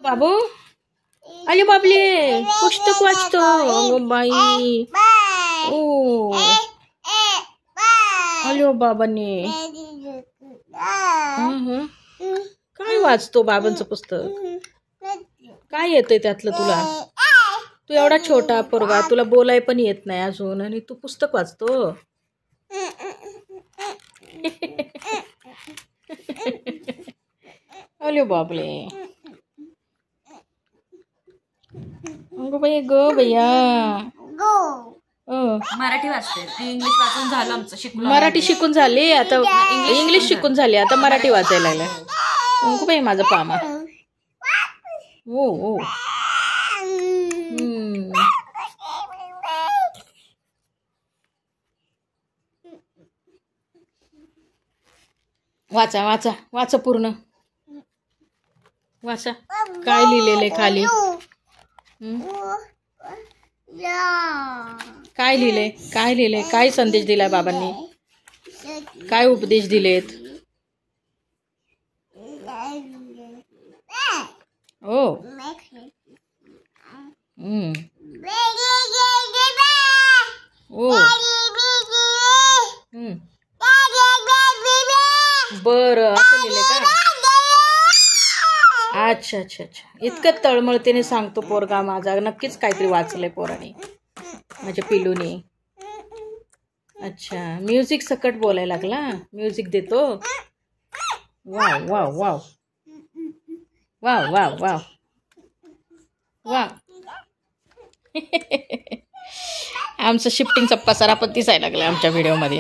बाबू अरे बाबले पुस्तक वाचतो. अगं बाई ओ अलो बाबाने काय वाचतो बाबांचं पुस्तक? काय येतंय त्यातलं तुला? तू एवढा छोटा पोरगा, तुला बोलाय पण येत नाही अजून आणि तू पुस्तक वाचतो. अरे बाबले अगं बाई ग भैया मराठी वाचते. इंग्लिश वाचून झालं आमचं शिकून. मराठी शिकून झाली आता, इंग्लिश शिकून झाली आता मराठी वाचायला लागलं. अगं बाई माझा पामा ओ ओ वाचा वाचा वाचा पूर्ण वाचा. काय लिहिलेलं आहे खाली? काय लिहिलंय? काय लिहिलंय? काय संदेश दिलाय बाबांनी? काय उपदेश दिलेत? ओ ओ बरं असं लिहिलंय का? अच्छा अच्छा अच्छा. इतकं तळमळतेने सांगतो पोरगा माझा. नक्कीच काहीतरी वाचलंय पोराने, माझ्या पिलूने. अच्छा, म्युझिक सकट बोलायला लागला. म्युझिक देतो. Wow wow wow wow wow wow wow. आमचं शिफ्टिंगचा पसारा पण दिसायला लागला आमच्या व्हिडिओमध्ये.